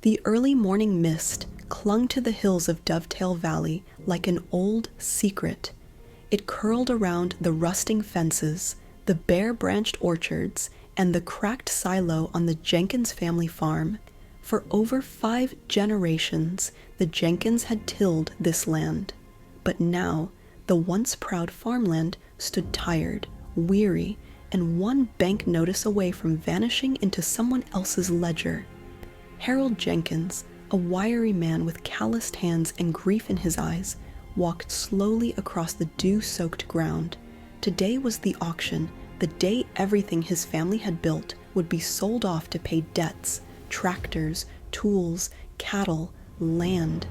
The early morning mist clung to the hills of Dovetail Valley like an old secret. It curled around the rusting fences, the bare-branched orchards, and the cracked silo on the Jenkins family farm. For over 5 generations, the Jenkins had tilled this land. But now, the once proud farmland stood tired, weary, and one bank notice away from vanishing into someone else's ledger. Harold Jenkins, a wiry man with calloused hands and grief in his eyes, walked slowly across the dew-soaked ground. Today was the auction, the day everything his family had built would be sold off to pay debts, tractors, tools, cattle, land.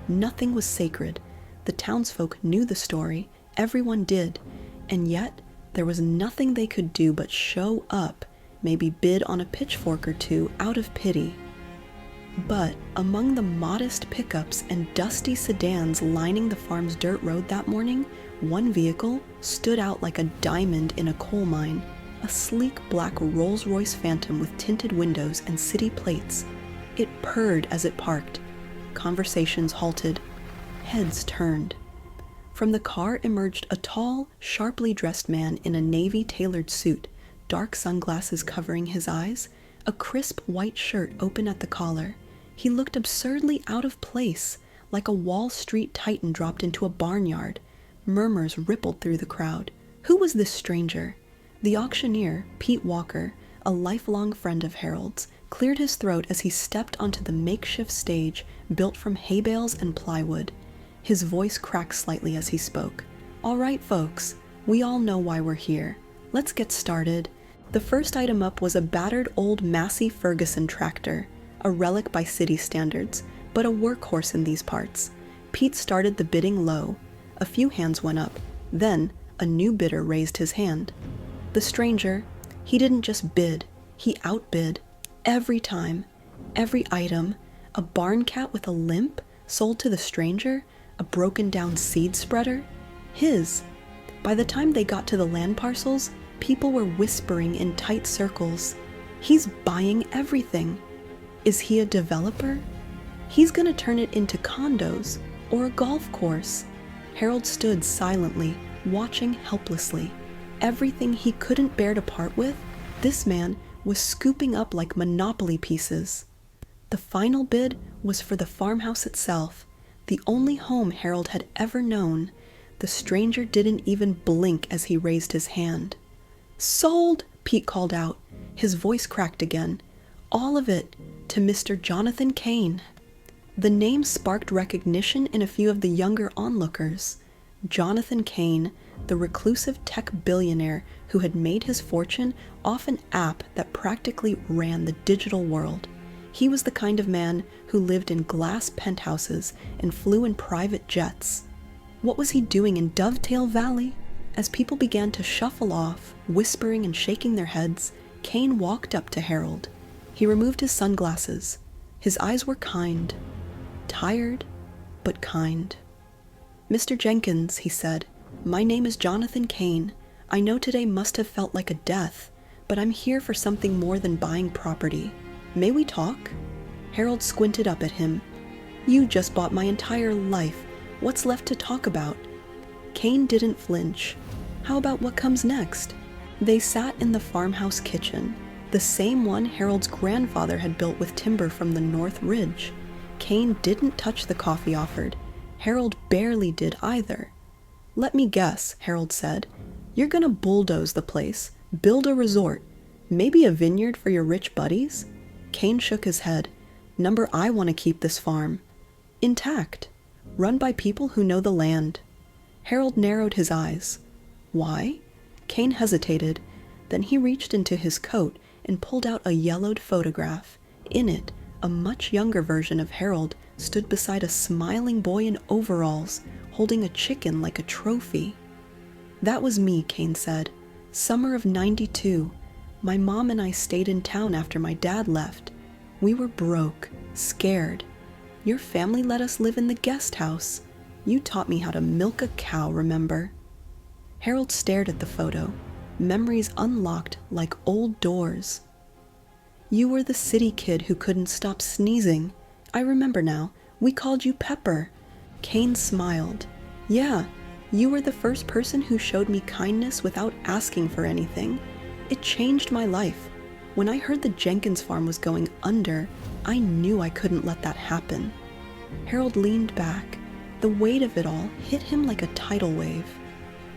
Nothing was sacred. The townsfolk knew the story, everyone did, and yet there was nothing they could do but show up, maybe bid on a pitchfork or two out of pity. But among the modest pickups and dusty sedans lining the farm's dirt road that morning, one vehicle stood out like a diamond in a coal mine, a sleek black Rolls-Royce Phantom with tinted windows and city plates. It purred as it parked. Conversations halted. Heads turned. From the car emerged a tall, sharply dressed man in a navy tailored suit, dark sunglasses covering his eyes, a crisp white shirt open at the collar. He looked absurdly out of place, like a Wall Street titan dropped into a barnyard. Murmurs rippled through the crowd. Who was this stranger? The auctioneer, Pete Walker, a lifelong friend of Harold's, cleared his throat as he stepped onto the makeshift stage built from hay bales and plywood. His voice cracked slightly as he spoke. "All right, folks, we all know why we're here. Let's get started." The first item up was a battered old Massey Ferguson tractor, a relic by city standards, but a workhorse in these parts. Pete started the bidding low. A few hands went up. Then, a new bidder raised his hand. The stranger, he didn't just bid, he outbid. Every time, every item, a barn cat with a limp sold to the stranger, a broken down seed spreader, his. By the time they got to the land parcels, people were whispering in tight circles. He's buying everything. Is he a developer? He's gonna turn it into condos or a golf course. Harold stood silently, watching helplessly. Everything he couldn't bear to part with, this man was scooping up like Monopoly pieces. The final bid was for the farmhouse itself, the only home Harold had ever known. The stranger didn't even blink as he raised his hand. "Sold!" Pete called out. His voice cracked again. "All of it, to Mr. Jonathan Kane." The name sparked recognition in a few of the younger onlookers. Jonathan Kane, the reclusive tech billionaire who had made his fortune off an app that practically ran the digital world. He was the kind of man who lived in glass penthouses and flew in private jets. What was he doing in Dovetail Valley? As people began to shuffle off, whispering and shaking their heads, Kane walked up to Harold. He removed his sunglasses. His eyes were kind. Tired, but kind. "Mr. Jenkins," he said, "my name is Jonathan Kane. I know today must have felt like a death, but I'm here for something more than buying property. May we talk?" Harold squinted up at him. "You just bought my entire life. What's left to talk about?" Kane didn't flinch. "How about what comes next?" They sat in the farmhouse kitchen, the same one Harold's grandfather had built with timber from the North Ridge. Kane didn't touch the coffee offered. Harold barely did either. "Let me guess," Harold said. "You're gonna bulldoze the place, build a resort, maybe a vineyard for your rich buddies?" Kane shook his head. "Number, I want to keep this farm intact, run by people who know the land." Harold narrowed his eyes. "Why?" Kane hesitated. Then he reached into his coat and pulled out a yellowed photograph. In it, a much younger version of Harold stood beside a smiling boy in overalls, holding a chicken like a trophy. "That was me," Kane said. "Summer of '92. My mom and I stayed in town after my dad left. We were broke, scared. Your family let us live in the guest house. You taught me how to milk a cow, remember?" Harold stared at the photo. Memories unlocked like old doors. "You were the city kid who couldn't stop sneezing. I remember now. We called you Pepper. Kane smiled. Yeah, you were the first person who showed me kindness without asking for anything. It changed my life. When I heard the Jenkins farm was going under, I knew I couldn't let that happen. Harold leaned back. The weight of it all hit him like a tidal wave.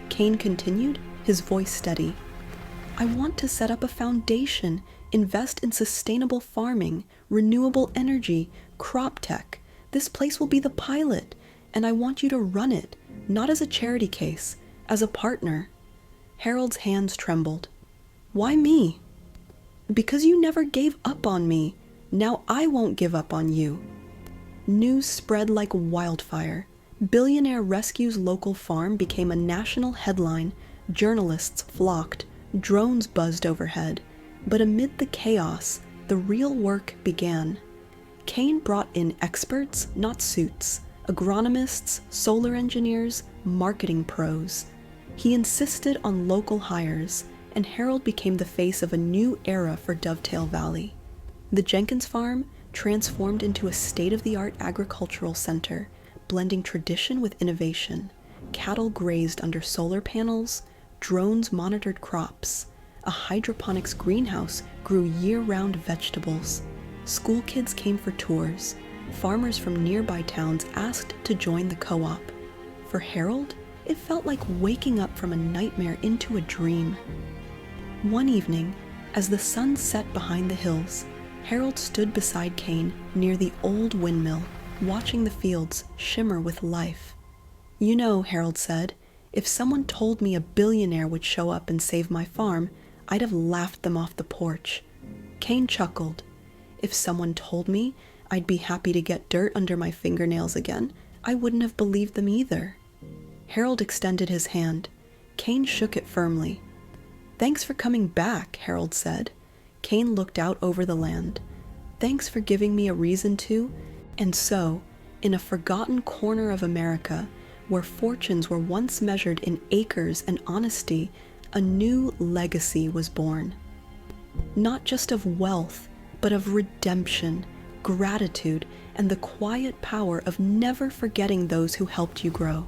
Kane continued, his voice steady. I want to set up a foundation, invest in sustainable farming, renewable energy, crop tech. This place will be the pilot, and I want you to run it, not as a charity case, as a partner. Harold's hands trembled. Why me? Because you never gave up on me. Now I won't give up on you. News spread like wildfire. Billionaire rescues local farm became a national headline. Journalists flocked. Drones buzzed overhead. But amid the chaos, the real work began. Kane brought in experts, not suits, agronomists, solar engineers, marketing pros. He insisted on local hires, and Harold became the face of a new era for Dovetail Valley. The Jenkins farm transformed into a state-of-the-art agricultural center, blending tradition with innovation. Cattle grazed under solar panels, drones monitored crops. A hydroponics greenhouse grew year-round vegetables. School kids came for tours. Farmers from nearby towns asked to join the co-op. For Harold, it felt like waking up from a nightmare into a dream. One evening, as the sun set behind the hills, Harold stood beside Kane near the old windmill, watching the fields shimmer with life. You know, Harold said, if someone told me a billionaire would show up and save my farm, I'd have laughed them off the porch. Kane chuckled. If someone told me I'd be happy to get dirt under my fingernails again, I wouldn't have believed them either. Harold extended his hand. Kane shook it firmly. Thanks for coming back, Harold said. Kane looked out over the land. Thanks for giving me a reason to. And so, in a forgotten corner of America, where fortunes were once measured in acres and honesty, a new legacy was born. Not just of wealth, but of redemption, gratitude, and the quiet power of never forgetting those who helped you grow.